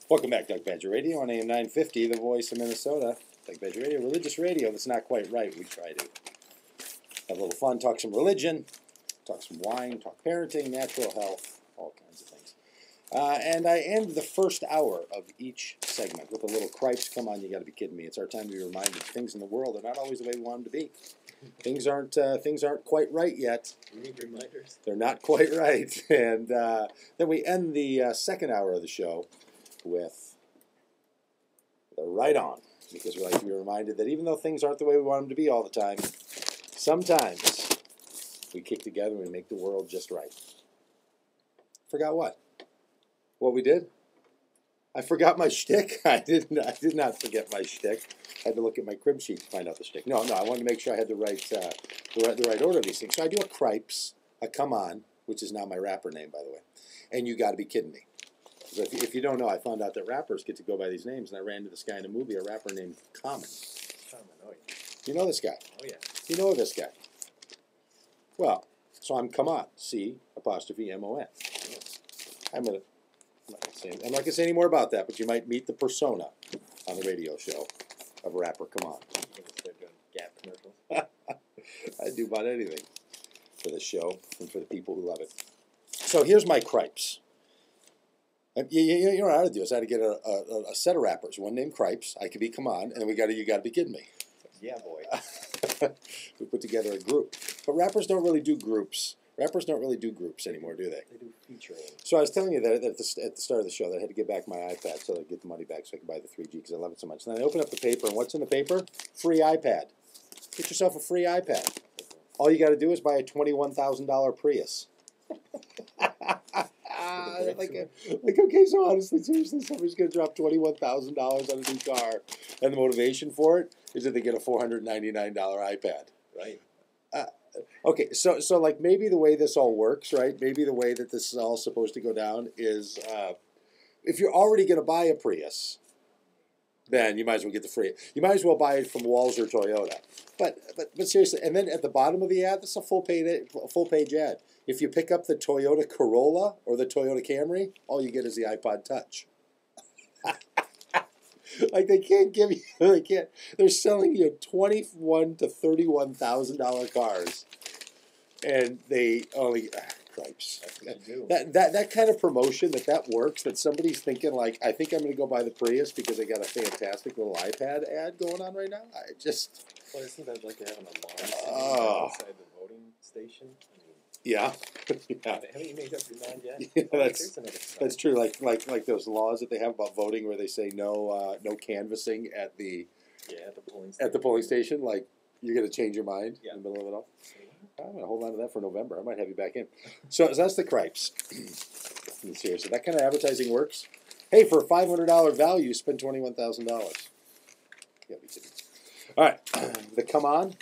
Welcome back, Doug Pagitt Radio on AM 950, the voice of Minnesota. Doug Pagitt Radio, religious radio that's not quite right. We try to have a little fun, talk some religion, talk some wine, talk parenting, natural health, all kinds of things. And I end the first hour of each segment with a little Cripes. Come on, you got to be kidding me. It's our time to be reminded that things in the world are not always the way we want them to be. Things aren't quite right yet. You need reminders? They're not quite right. And then we end the second hour of the show with the right on, because we like to be reminded that even though things aren't the way we want them to be all the time, sometimes we kick together and we make the world just right. Forgot what? What we did? I forgot my shtick. I did not forget my shtick. I had to look at my crib sheet to find out the shtick. No, I wanted to make sure I had the right order of these things. So I do a Cripes, a Come On, which is now my rapper name, by the way. And you got to be kidding me. So if you don't know, I found out that rappers get to go by these names, and I ran into this guy in a movie, a rapper named Common. Common, oh yeah. You know this guy? Oh yeah. You know this guy? Well, so I'm Come On, C''MON. I'm not going to say any more about that, but you might meet the persona on the radio show of rapper Come On. Gap commercials. I do about anything for the show and for the people who love it. So here's my Cripes. You know what I had to do is I had to get a set of rappers, one named Cripes, I could be Come On, and then you got to be kidding me. Yeah, boy. We put together a group. But rappers don't really do groups. Rappers don't really do groups anymore, do they? They do featuring. So I was telling you that at the start of the show that I had to get back my iPad so I could get the money back so I could buy the 3G because I love it so much. And then I open up the paper, and what's in the paper? Free iPad. Get yourself a free iPad. All you got to do is buy a $21,000 Prius. Okay, so honestly, seriously, somebody's going to drop $21,000 on a new car, and the motivation for it is that they get a $499 iPad. Right. Okay, so like maybe the way this all works, right? Maybe the way that this is all supposed to go down is if you're already going to buy a Prius, then you might as well get the free. You might as well buy it from Walzer Toyota. But seriously, and then at the bottom of the ad, that's a full page ad. If you pick up the Toyota Corolla or the Toyota Camry, all you get is the iPod Touch. Like they can't give you, they're selling you $21,000 to $31,000 cars, and they only Cripes. That kind of promotion that works. That somebody's thinking like, I think I'm going to go buy the Prius because they got a fantastic little iPad ad going on right now. I just. Well, isn't that like they're having a lawn outside the voting station? Yeah. Yeah. Haven't you made up your mind yet? Yeah, that's true. Like those laws that they have about voting, where they say no canvassing at the polling station. Like you're going to change your mind in the middle of it all. I'm going to hold on to that for November. I might have you back in. So that's the Cripes. Seriously, that kind of advertising works. Hey, for a $500 value, spend $21,000. Yeah, be kidding. All right, the Come On.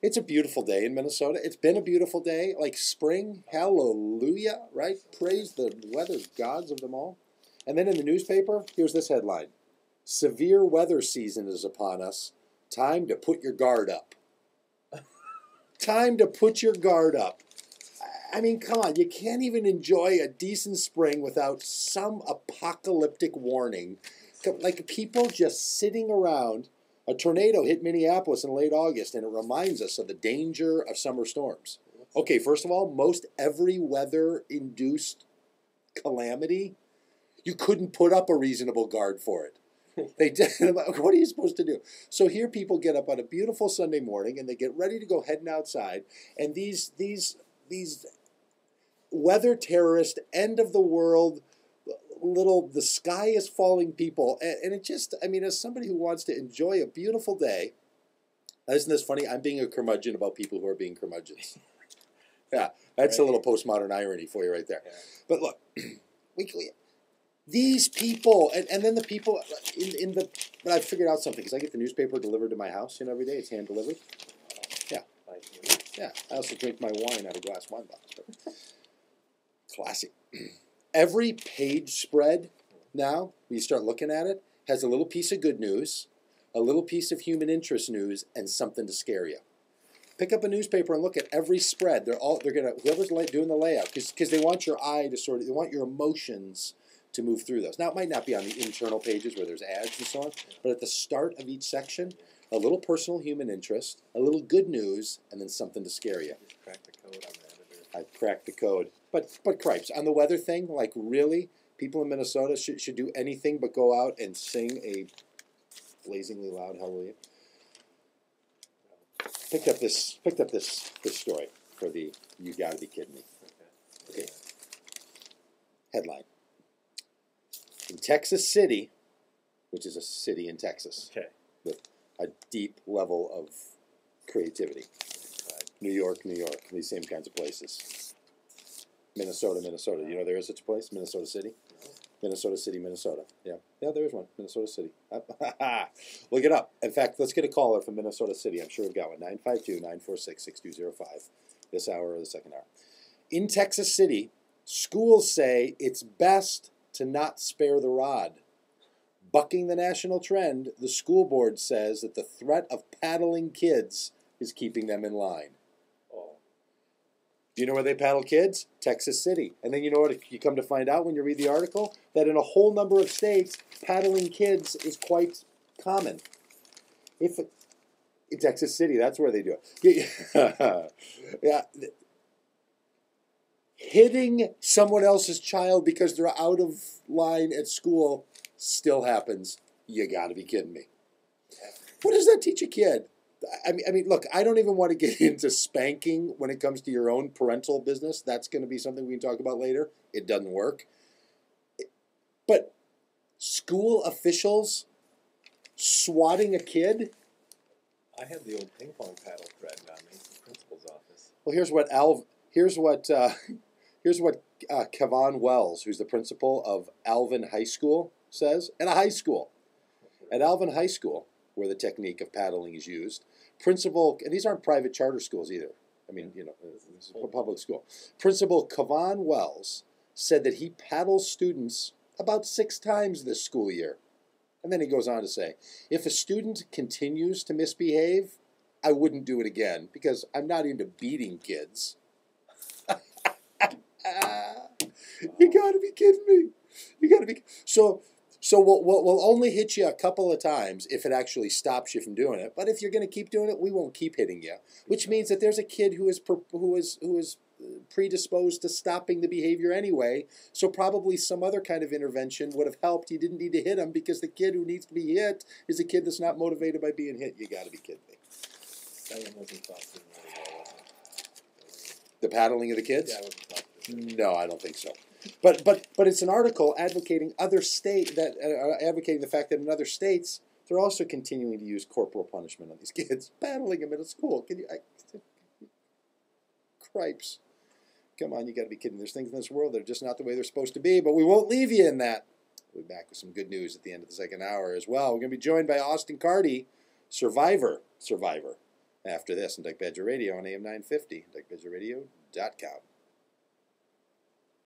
It's a beautiful day in Minnesota. It's been a beautiful day, like spring. Hallelujah, right? Praise the weather gods of them all. And then in the newspaper, here's this headline. Severe weather season is upon us. Time to put your guard up. Time to put your guard up. I mean, come on. You can't even enjoy a decent spring without some apocalyptic warning. Like people just sitting around. A tornado hit Minneapolis in late August, and it reminds us of the danger of summer storms. Okay, first of all, most every weather-induced calamity, you couldn't put up a reasonable guard for it. What are you supposed to do? So here people get up on a beautiful Sunday morning, and they get ready to go heading outside, and these weather terrorist, end-of-the-world, the sky is falling people, and it just, I mean, as somebody who wants to enjoy a beautiful day, isn't this funny? I'm being a curmudgeon about people who are being curmudgeons. Yeah, that's a little postmodern irony for you right there. Yeah. But look, these people, and then the people but I figured out something, because I get the newspaper delivered to my house, every day. It's hand delivered. Yeah. Yeah, I also drink my wine out of a glass wine box. But classic. Every page spread now, when you start looking at it, has a little piece of good news, a little piece of human interest news, and something to scare you. Pick up a newspaper and look at every spread. They're gonna, whoever's doing the layout, because they want your eye to they want your emotions to move through those. Now, it might not be on the internal pages where there's ads and so on, but at the start of each section, a little personal human interest, a little good news, and then something to scare you. You cracked the code on the editor. I cracked the code. But Cripes, on the weather thing, like really, people in Minnesota should do anything but go out and sing a blazingly loud hallelujah. Picked up this story for the you gotta be kidding me. Okay. Headline. In Texas City, which is a city in Texas, with a deep level of creativity. New York, these same kinds of places. Minnesota. You know there is such a place? Minnesota City? Minnesota City, Minnesota. Yeah, there is one. Minnesota City. Look it up. In fact, let's get a caller from Minnesota City. I'm sure we've got one. 952-946-6205. This hour or the second hour. In Texas City, schools say it's best to not spare the rod. Bucking the national trend, the school board says that the threat of paddling kids is keeping them in line. Do you know where they paddle kids? Texas City. And then you know what you come to find out when you read the article? That in a whole number of states, paddling kids is quite common. In Texas City, that's where they do it. Yeah. Hitting someone else's child because they're out of line at school still happens. You got to be kidding me. What does that teach a kid? I mean, look, I don't even want to get into spanking when it comes to your own parental business. That's going to be something we can talk about later. It doesn't work. But school officials swatting a kid? I had the old ping pong paddle threatened on me in the principal's office. Well, here's what Kevon Wells, who's the principal of Alvin High School, says. At Alvin High School, where the technique of paddling is used, and these aren't private charter schools either. I mean, this is a public school. Principal Kevon Wells said that he paddles students about 6 times this school year. And then he goes on to say, if a student continues to misbehave, I wouldn't do it again because I'm not into beating kids. You got to be kidding me. You got to be. So we'll only hit you a couple of times if it actually stops you from doing it. But if you're going to keep doing it, we won't keep hitting you. Which means that there's a kid who is predisposed to stopping the behavior anyway. So probably some other kind of intervention would have helped. You didn't need to hit him because the kid who needs to be hit is a kid that's not motivated by being hit. You got to be kidding me. That one wasn't thought through very well, was it? The paddling of the kids? Yeah, it wasn't thought through. No, I don't think so. But it's an article advocating advocating the fact that in other states they're also continuing to use corporal punishment on these kids, paddling them in a school. Cripes, come on, you got to be kidding! There's things in this world that are just not the way they're supposed to be. But we won't leave you in that. We'll be back with some good news at the end of the second hour as well. We're going to be joined by Austin Carty, Survivor. After this on Duck Badger Radio on AM 950, duckbadgerradio.com.